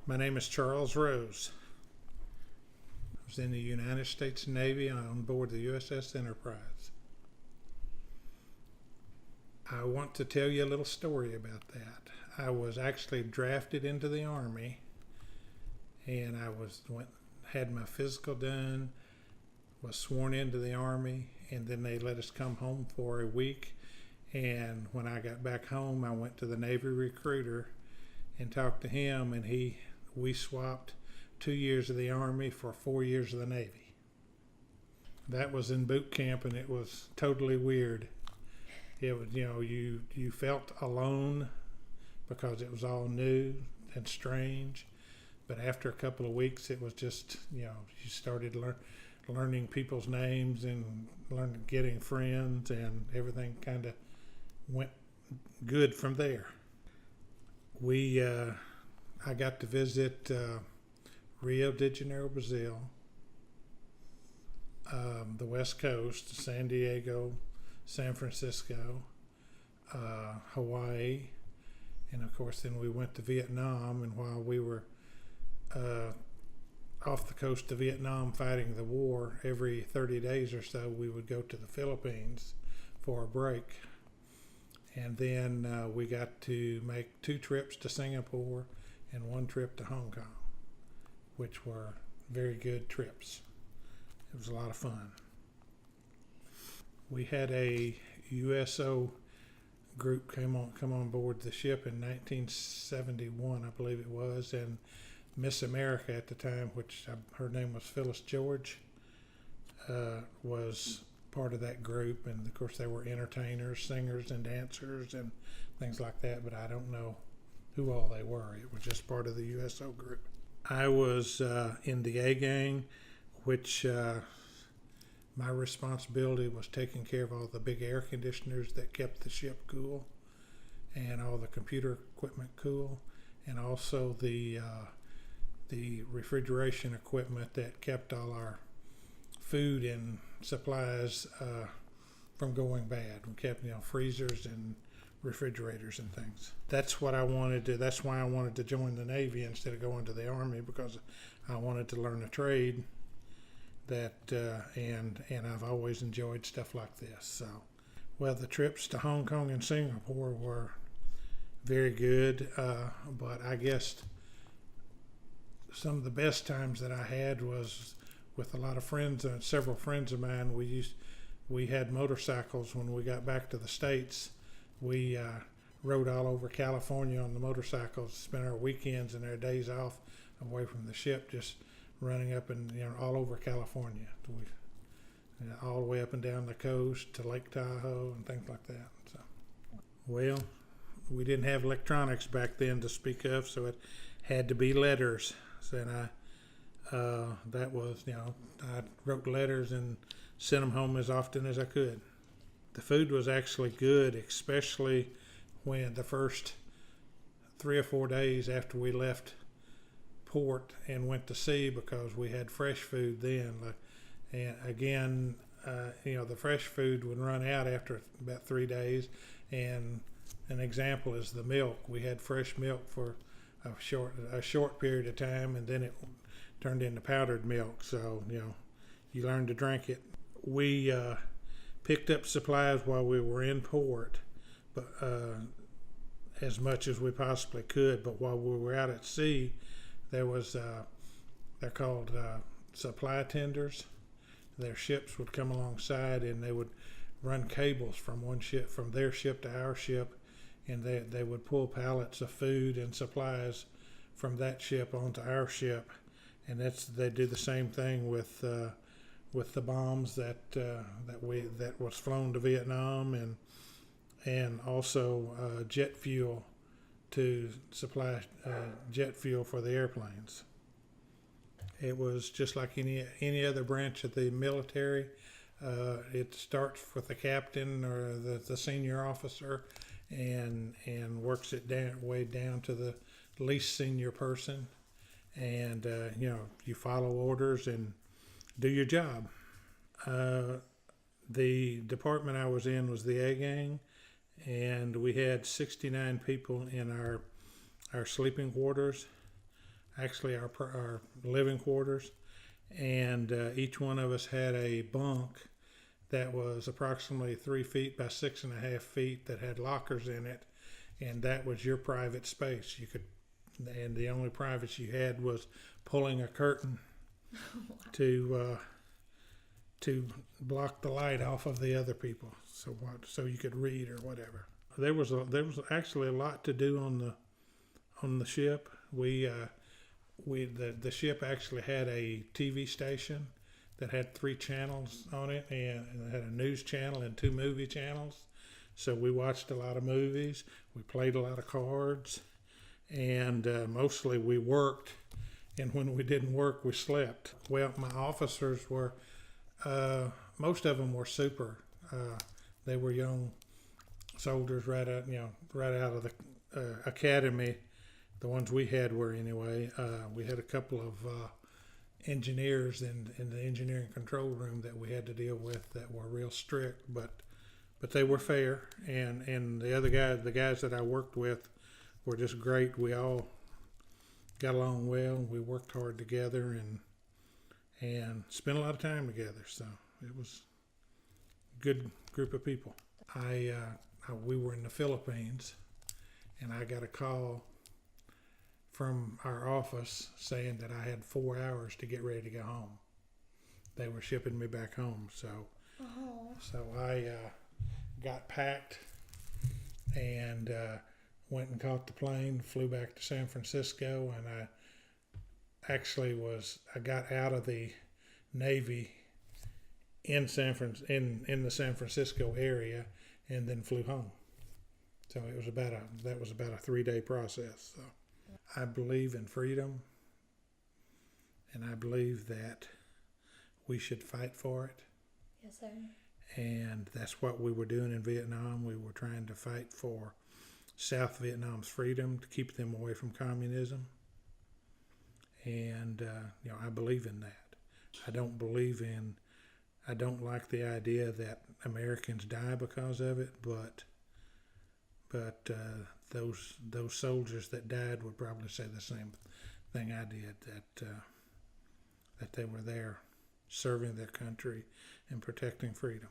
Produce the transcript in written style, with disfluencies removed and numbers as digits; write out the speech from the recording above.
My name is Charles Rose. I was in the United States Navy on board the USS Enterprise. I want to tell you a little story about that. I was actually drafted into the Army, and had my physical done, was sworn into the Army, and then they let us come home for a week. And when I got back home, I went to the Navy recruiter and talked to him, and we swapped 2 years of the Army for 4 years of the Navy. That was in boot camp, and it was totally weird. It was, you felt alone because it was all new and strange. But after a couple of weeks, it was just, you started learning people's names and getting friends, and everything kind of went good from there. I got to visit Rio de Janeiro, Brazil, the West Coast, San Diego, San Francisco, Hawaii, and of course then we went to Vietnam. And while we were off the coast of Vietnam fighting the war, every 30 days or so we would go to the Philippines for a break. And then we got to make 2 trips to Singapore and 1 trip to Hong Kong, which were very good trips. It was a lot of fun. We had a USO group come on board the ship in 1971, I believe it was, and Miss America at the time, her name was Phyllis George, was part of that group. And of course they were entertainers, singers, and dancers and things like that, but I don't know who all they were. It was just part of the USO group. I was in the A gang, which my responsibility was taking care of all the big air conditioners that kept the ship cool, and all the computer equipment cool, and also the refrigeration equipment that kept all our food and supplies from going bad. We kept freezers and refrigerators and things. That's what I wanted to. That's why I wanted to join the Navy instead of going to the Army, because I wanted to learn a trade. And I've always enjoyed stuff like this. So, well, the trips to Hong Kong and Singapore were very good, but I guess some of the best times that I had was with a lot of friends. Several friends of mine, we had motorcycles. When we got back to the States, we rode all over California on the motorcycles, spent our weekends and our days off away from the ship, just running up and all over California, all the way up and down the coast to Lake Tahoe and things like that. So, well, we didn't have electronics back then to speak of, so it had to be letters. So, and I wrote letters and sent them home as often as I could. The food was actually good, especially when the first 3 or 4 days after we left port and went to sea, because we had fresh food then. And again, the fresh food would run out after about 3 days. And an example is the milk. We had fresh milk for a short period of time, and then it turned into powdered milk. So you learn to drink it. We picked up supplies while we were in port, but as much as we possibly could. But while we were out at sea, there was they're called supply tenders. Their ships would come alongside, and they would run cables from their ship to our ship, and they would pull pallets of food and supplies from that ship onto our ship. And they do the same thing with the bombs that was flown to Vietnam, and also jet fuel to supply jet fuel for the airplanes. It was just like any other branch of the military. It starts with the captain or the senior officer, and works it way down to the least senior person. And you follow orders and do your job. The department I was in was the A gang, and we had 69 people in our sleeping quarters. actually our living quarters, and each one of us had a bunk that was approximately 3 feet by 6.5 feet that had lockers in it, and that was your private space. And the only privacy you had was pulling a curtain to block the light off of the other people, so you could read or whatever. There was actually a lot to do on the ship. The ship actually had a TV station that had 3 channels on it, and it had a news channel and 2 movie channels. So we watched a lot of movies. We played a lot of cards, and mostly we worked. And when we didn't work, we slept. Well, my officers were, most of them were super. They were young soldiers right out of the academy. The ones we had were anyway. We had a couple of engineers in the engineering control room that we had to deal with that were real strict, but they were fair. And the guys that I worked with were just great. We all got along well. We worked hard together and spent a lot of time together. So it was a good group of people. We were in the Philippines, and I got a call from our office saying that I had 4 hours to get ready to go home. They were shipping me back home, so I got packed and went and caught the plane, flew back to San Francisco, and I got out of the Navy in the San Francisco area, and then flew home. So that was about a 3-day process. So I believe in freedom, and I believe that we should fight for it. Yes, sir. And that's what we were doing in Vietnam. We were trying to fight for South Vietnam's freedom, to keep them away from communism. And I believe in that. I don't like the idea that Americans die because of it, but those soldiers that died would probably say the same thing I did, that they were there serving their country and protecting freedom.